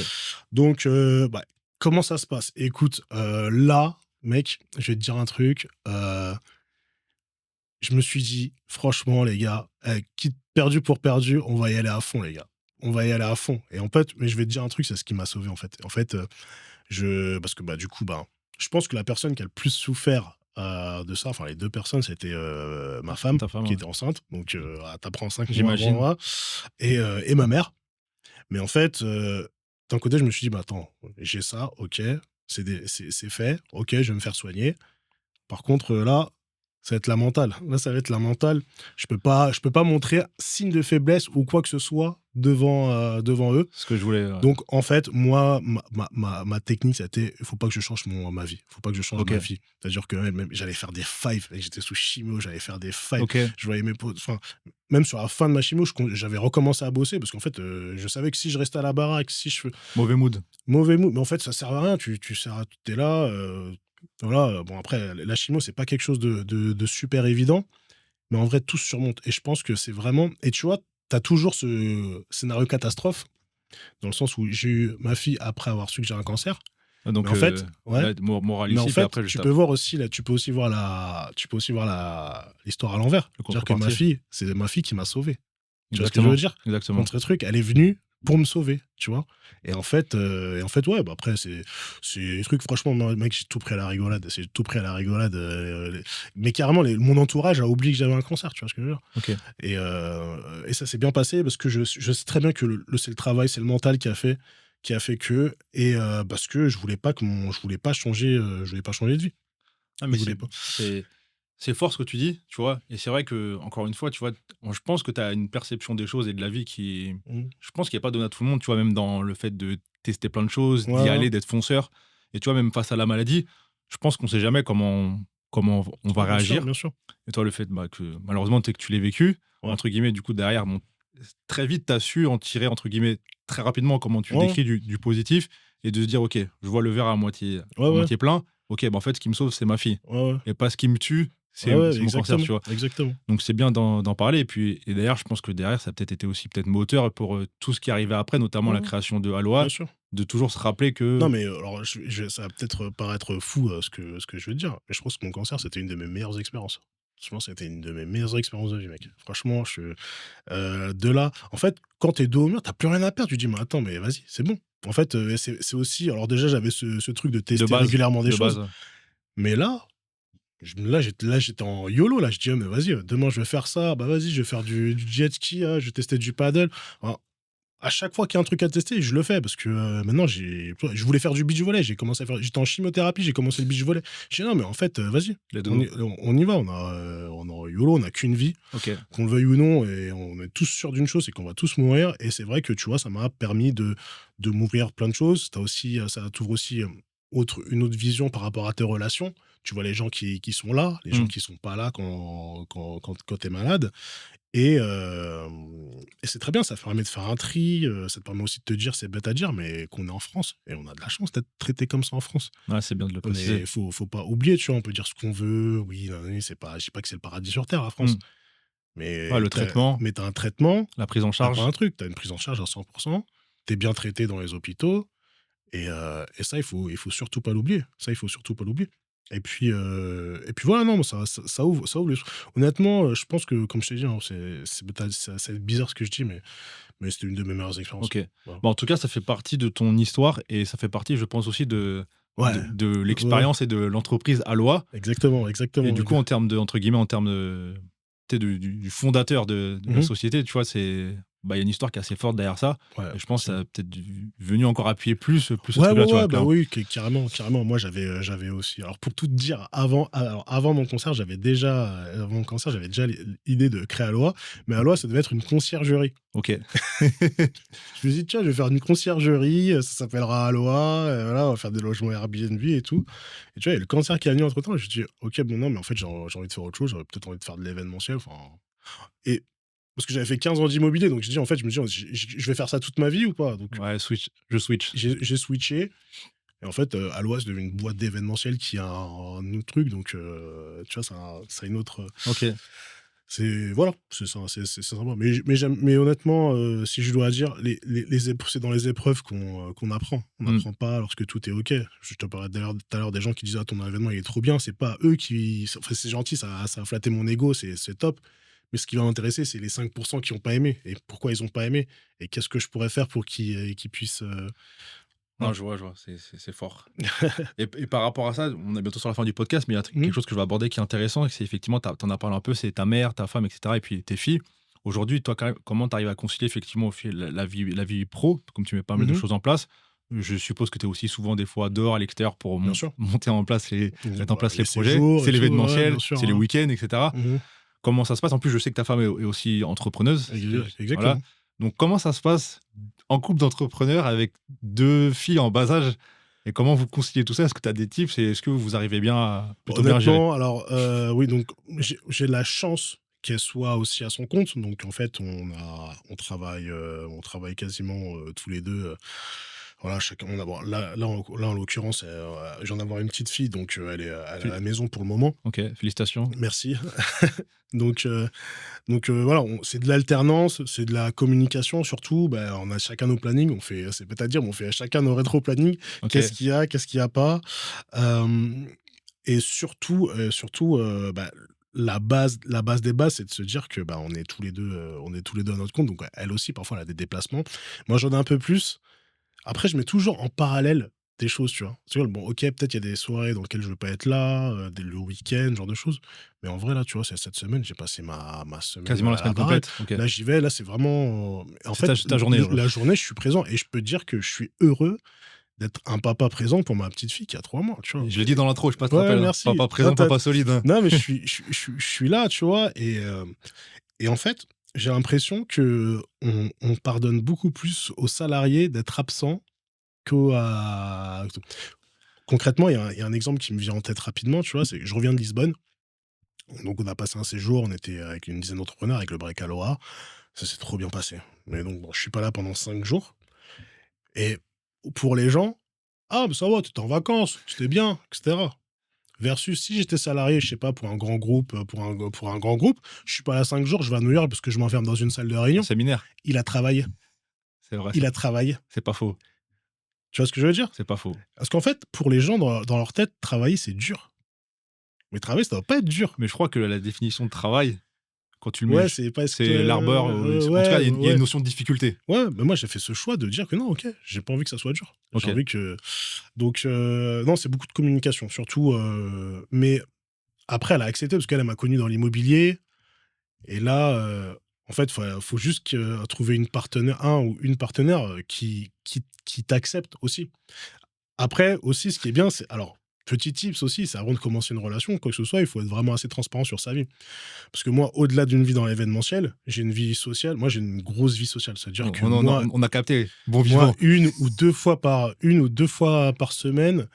Donc bah, comment ça se passe? Écoute, là, mec, je vais te dire un truc, je me suis dit: «Franchement les gars, quitte perdu pour perdu, on va y aller à fond les gars. On va y aller à fond», et en fait, mais je vais te dire un truc, c'est ce qui m'a sauvé en fait. En fait, parce que, bah, du coup, ben, je pense que la personne qui a le plus souffert, de ça, enfin les 2 personnes, c'était, ma femme Ta femme, qui ouais. était enceinte, donc tu apprends 5 mois avant J'imagine. moi, et ma mère. Mais en fait, d'un côté, je me suis dit: «Bah, attends, j'ai ça, OK, c'est fait, OK, je vais me faire soigner». Par contre, là, ça va être la mentale. Là, ça va être la mentale. Je peux pas montrer signe de faiblesse ou quoi que ce soit devant eux. Ce que je voulais, ouais. Donc, en fait, moi, ma technique, c'était: il faut pas que je change ma vie. Il faut pas que je change ma OK. vie. C'est-à-dire que même j'allais faire des fives, et j'étais sous chimio, j'allais faire des fives. OK. Je voyais mes potes, enfin, même sur la fin de ma chimio, j'avais recommencé à bosser parce qu'en fait, je savais que si je restais à la baraque, si je Mauvais mood. mauvais mood, mais en fait, ça sert à rien. Tu sers à tu es là, voilà, bon après la chimio, c'est pas quelque chose de super évident, mais en vrai tout se surmonte, et je pense que c'est vraiment, et tu vois, tu as toujours ce scénario catastrophe, dans le sens où j'ai eu ma fille après avoir su que j'ai un cancer, mais Donc en fait ouais, là, morale mais en ici, puis fait, après juste ap tu peux aussi voir l'histoire à l'envers. le C'est-à-dire que contrepartie. c'est ma fille qui m'a sauvé. Tu vois ce que je veux Exactement, dire? exactement. Contre truc, elle est venue pour me sauver, tu vois? Et en fait, ouais, bah, après c'est des trucs, franchement, moi, mec, j'ai tout pris à la rigolade, mais carrément mon entourage a oublié que j'avais un cancer, tu vois ce que je veux dire? OK. Et ça s'est bien passé parce que je sais très bien que c'est le travail, c'est le mental qui a fait que, parce que je voulais pas changer de vie. Ah, Je mais voulais pas. c'est fort ce que tu dis, tu vois? Et c'est vrai que encore une fois, tu vois, moi, je pense que tu as une perception des choses et de la vie qui, Mmh. je pense qu'il y a pas donné à tout le monde, tu vois? Même dans le fait de tester plein de choses, Ouais, d'y ouais. aller, d'être fonceur, et tu vois, même face à la maladie, je pense qu'on sait jamais comment on va Bien sûr, réagir. bien sûr. Et toi, le fait que malheureusement, que tu l'aies vécu, Ouais. entre guillemets, du coup, derrière, bon, très vite, tu as su en tirer, entre guillemets, très rapidement, comment tu Ouais, décris du positif et de se dire, OK, je vois le verre ouais, à ouais, moitié plein. OK, bah, en fait, ce qui me sauve, c'est ma fille. ouais, ouais. Et pas ce qui me tue, Ouais, ouais, c'est mon cancer, exactement, tu vois. exactement. Donc, c'est bien d'en parler. Et d'ailleurs, je pense que derrière, ça a peut-être été aussi peut-être moteur pour tout ce qui arrivait après, notamment Ouais, la ouais, création de bien Aloha, sûr. de toujours se rappeler Non, que mais alors, ça va peut-être paraître fou ce que je veux dire, mais je pense que mon cancer, c'était une de mes meilleures expériences. Franchement, c'était une de mes meilleures expériences de vie, mec. Franchement, de là, en fait, quand t'es dos au mur, t'as plus rien à perdre. Tu dis, mais attends, mais vas-y, c'est bon. En fait, c'est aussi. Alors, déjà, j'avais ce truc de de tester base, régulièrement des de base. choses, mais là, j'étais en YOLO. Là, je dis, ah, mais vas-y, demain, je vais faire ça. Bah, vas-y, je vais faire du jet ski, hein, je vais tester du paddle. Alors, à chaque fois qu'il y a un truc à tester, je le fais parce que maintenant, je voulais faire du beach volley. J'étais en chimiothérapie, j'ai commencé le beach volley. J'ai dit, non, mais en fait, vas-y, Les on deux. y, on y va. On est en YOLO, on n'a qu'une vie, OK. qu'on le veuille ou non, et on est tous sûrs d'une chose, c'est qu'on va tous mourir. Et c'est vrai que, tu vois, ça m'a permis de m'ouvrir plein de choses. Ça t'ouvre aussi une autre vision par rapport à tes relations. Tu vois les gens qui sont là, les gens Mmh. qui sont pas là quand t'es malade. Et c'est très bien, ça permet de faire un tri, ça te permet aussi de te dire, c'est bête à dire, mais qu'on est en France et on a de la chance d'être traité comme ça en France. Ouais, c'est bien de le préciser. Faut pas oublier, tu vois, on peut dire ce qu'on veut, oui, nanani, c'est pas, je dis pas que c'est le paradis sur terre, la France, Mmh. Ouais, mais le traitement, tu as un traitement, la prise en t'as pas charge. un truc, tu as une prise en charge à 100, tu bien traité dans les hôpitaux, et ça, il faut surtout pas l'oublier. Ça, il faut surtout pas l'oublier. Et puis voilà, non, ça ouvre les honnêtement, je pense que, comme je t'ai dit, hein, c'est bizarre ce que je dis, mais c'était une de mes meilleures expériences. OK. Voilà. Bah, en tout cas, ça fait partie de ton histoire et ça fait partie, je pense aussi Ouais, de ouais, l'expérience et de l'entreprise Aloha. exactement, Et exactement. du coup, en termes de entre guillemets, en termes de tu sais, du fondateur de la Mmh. société, tu vois, il y a une histoire qui est assez forte derrière ça Ouais, et je pense que ça forcément. a peut-être venu encore appuyer plus ce Ouais, ouais, truc-là, tu vois? ouais, bah Clairement. oui, carrément, carrément. Moi, j'avais aussi, alors pour tout te dire, avant mon concert, avant mon cancer, j'avais déjà l'idée de créer Aloha, mais Aloha, ça devait être une conciergerie. OK. Je me suis dit: «Tiens, je vais faire une conciergerie, ça s'appellera Aloha, voilà, on va faire des logements Airbnb et tout», et tu vois, il y a le cancer qui est venu entre-temps, et je me suis dit: «OK, bon, non, mais en fait, j'ai envie de faire autre chose, j'aurais peut-être envie de faire de l'événementiel», enfin, et parce que j'avais fait 15 ans d'immobilier, donc en fait, je me dis: «Je vais faire ça toute ma vie ou pas?» Donc Ouais, je switch. j'ai switché, et en fait, Aloha, c'est devenu une boîte d'événementiel qui a un autre truc, donc tu vois, ça a une autre, OK. c'est voilà, c'est ça, c'est sympa. Mais honnêtement, si je dois dire, c'est dans les épreuves qu'on apprend. On Mmh. n'apprend pas lorsque tout est OK. Je te parlais d'ailleurs tout à l'heure des gens qui disent: «Ah, ton événement, il est trop bien». C'est pas eux qui, enfin, c'est gentil, ça a flatté mon ego, c'est top. Mais ce qui va m'intéresser, c'est les 5 qui ont pas aimé, et pourquoi ils ont pas aimé, et qu'est-ce que je pourrais faire pour qu'ils puissent, Non, voilà. je vois, c'est fort. Et par rapport à ça, on est bientôt sur la fin du podcast, mais il y a Mmh. quelque chose que je vais aborder qui est intéressant, et c'est effectivement, tu en as parlé un peu, c'est ta mère, ta femme, et cetera, et puis tes filles. Aujourd'hui, toi, quand même, comment tu arrives à concilier effectivement la vie pro, comme tu mets pas mal de Mmh. choses en place? Je suppose que tu es aussi souvent des fois dehors à l'extérieur pour Bien sûr. monter en place mettre en Bah, place les les projets. séjours C'est et tout, ouais, bien l'événementiel, sûr, c'est les hein. week-ends, et cetera. Mmh. Comment ça se passe? En plus, je sais que ta femme est aussi entrepreneuse. Voilà. Exactement. Donc, comment ça se passe en couple d'entrepreneurs avec 2 filles en bas âge? Et comment vous conciliez tout ça? Est-ce que tu as des tips et est-ce que vous arrivez plutôt bien à gérer? Honnêtement, alors, oui, donc j'ai la chance qu'elle soit aussi à son compte. Donc en fait, on travaille quasiment, tous les 2. Voilà, chacun on a bon, là, en l'occurrence, je viens d'avoir une petite fille, donc elle est à Fé la maison pour le moment. OK, félicitations. Merci. Donc voilà, c'est de l'alternance, c'est de la communication surtout. Bah, on a chacun nos plannings, c'est bête à dire, mais on fait chacun nos rétro-plannings. Qu'est-ce OK. qu'il y a? Qu'est-ce qu'il y a pas? Hem Et surtout, bah, la base des bases, c'est de se dire que, bah, on est tous les 2 à notre compte, donc elle aussi, parfois, elle a des déplacements. Moi, j'en ai un peu plus. Après, je mets toujours en parallèle des choses, tu vois? Tu vois? Bon, OK, peut-être il y a des soirées dans lesquelles je veux pas être là, le week-end, ce genre de choses. Mais en vrai, là, tu vois, c'est cette semaine, j'ai passé ma semaine Quasiment la à la semaine baraque. complète? OK. Là, j'y vais, là, c'est vraiment, en C'est fait, ta journée, la journée, je suis présent, et je peux te dire que je suis heureux d'être un papa présent pour ma petite fille qui a 3 mois, tu vois? Je l'ai dit dans l'intro, je sais pas si tu te Ouais, rappelles, hein. merci. Papa Non, présent, papa solide, hein. non, mais je suis là, tu vois? Et en fait, j'ai l'impression qu'on pardonne beaucoup plus aux salariés d'être absents qu'aux à concrètement, il y a un exemple qui me vient en tête rapidement, tu vois? C'est que je reviens de Lisbonne, donc on a passé un séjour, on était avec une dizaine d'entrepreneurs avec le Break Aloha. Ça s'est trop bien passé. Mais donc bon, je suis pas là pendant 5 jours et pour les gens: «Ah, bah, ça va, tu étais en vacances, c'était bien» et cetera. Versus si j'étais salarié, je sais pas, pour un grand groupe, pour un grand groupe, je suis pas là 5 jours, je vais à New York parce que je m'enferme dans une salle de Un réunion. séminaire, Il a travaillé, c'est vrai, il a travaillé. c'est pas faux, Tu vois ce que je veux dire? c'est pas faux. Parce qu'en fait, pour les gens, dans leur tête, travailler, c'est dur. Mais travailler, ça doit pas être dur. Mais je crois que la définition de travail, quand tu le mets, Ouais, c'est parce que c'est l'arbeur, en tout cas, ouais, il y a une ouais. notion de difficulté. Ouais, mais moi, j'ai fait ce choix de dire que non, OK, j'ai pas envie que ça soit dur. J'ai OK. envie que donc non, c'est beaucoup de communication, surtout, mais après, elle a accepté parce qu'elle, elle m'a connu dans l'immobilier et là, en fait, faut juste trouver une partenaire un ou une partenaire, qui t'accepte aussi. Après aussi, ce qui est bien, c'est alors, petit tips aussi, c'est avant de commencer une relation, quoi que ce soit, il faut être vraiment assez transparent sur sa vie. Parce que moi, au-delà d'une vie dans l'événementiel, j'ai une vie sociale. Moi, j'ai une grosse vie sociale. C'est-à-dire que On a capté, bon moi, vivant. une ou 2 fois par semaine,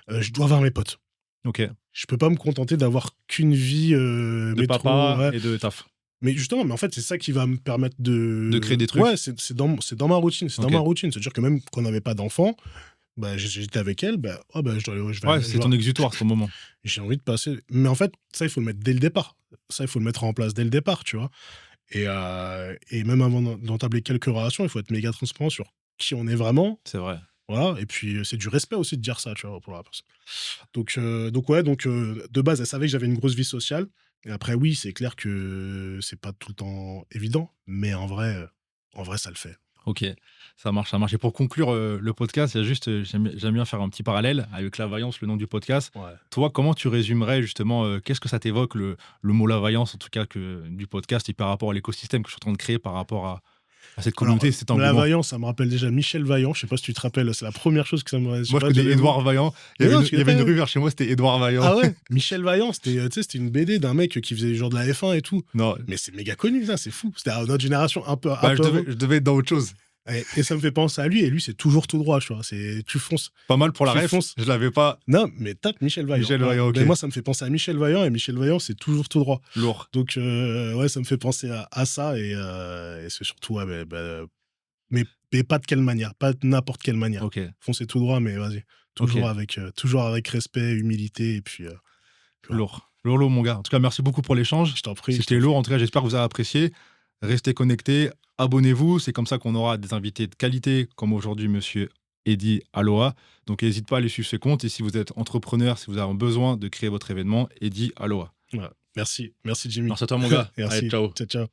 je dois voir mes potes. OK. Je peux pas me contenter d'avoir qu'une vie, De métro, papa ouais. et de taf. Mais justement, mais en fait, c'est ça qui va me permettre De créer de des trucs. ouais, c'est dans ma routine, c'est dans ma OK. routine. C'est-à-dire que même quand on n'avait pas d'enfant, bah, j'étais avec elle, bah, oh, bah, Ouais, je c'est vais ton exutoire, c'est ton moment. j'ai envie de passer mais en fait, ça, il faut le mettre dès le départ. Ça, il faut le mettre en place dès le départ, tu vois? Et même avant d'entabler quelques relations, il faut être méga transparent sur qui on est vraiment, C'est vrai. voilà et puis, c'est du respect aussi de dire ça, tu vois, pour la personne. Donc ouais, de base, elle savait que j'avais une grosse vie sociale et après oui, c'est clair que c'est pas tout le temps évident, mais en vrai, ça le fait. OK, ça marche, ça marche. Et pour conclure, le podcast, il y a juste, j'aime bien faire un petit parallèle avec la vaillance, le nom du podcast. Ouais. Toi, comment tu résumerais justement, qu'est-ce que ça t'évoque le mot la vaillance, en tout cas que du podcast et par rapport à l'écosystème que je suis en train de créer par rapport à cette Alors, communauté, cet la engouement? Vaillant, ça me rappelle déjà Michel Vaillant, je sais pas si tu te rappelles, c'est la première chose que ça me je sais Moi, je pas, connais de Édouard Vaillant. mais non, tu Il y avait connais une pas? rue vers chez moi, c'était Édouard Vaillant. Ah ouais? Michel Vaillant, c'était, tu sais, c'était une BD d'un mec qui faisait genre de la F1 et tout. Non, Mais c'est méga connu ça, c'est fou. C'était à notre génération un bah, peu avant je devais être dans autre chose. et ça me fait penser à lui et lui, c'est toujours tout droit, tu vois? C'est tu fonces, Pas mal pour la tu ref, fonces. je l'avais pas. Non, mais tape Michel Vaillant. Michel Ouais, Vaillant, OK. ben moi, ça me fait penser à Michel Vaillant et Michel Vaillant, c'est toujours tout droit. Lourd. Donc ouais, ça me fait penser à ça et c'est surtout, ouais, mais pas de quelle manière, pas de n'importe quelle manière. OK, Foncez tout droit, mais vas-y, OK. toujours avec respect, humilité et puis, voilà. Lourd. Lourd, lourd, mon gars. En tout cas, merci beaucoup pour l'échange. Je t'en prie, je t'en C'était prie. lourd. En tout cas, j'espère que vous avez apprécié. Restez connectés, abonnez-vous. C'est comme ça qu'on aura des invités de qualité, comme aujourd'hui, monsieur Eddy Aloha. Donc, n'hésitez pas à aller suivre ce compte. Et si vous êtes entrepreneur, si vous avez besoin de créer votre événement, Eddy Aloha. Voilà. Merci. Merci Jimmy. Merci à toi, mon gars. Allez, Merci. ciao. Ciao, ciao.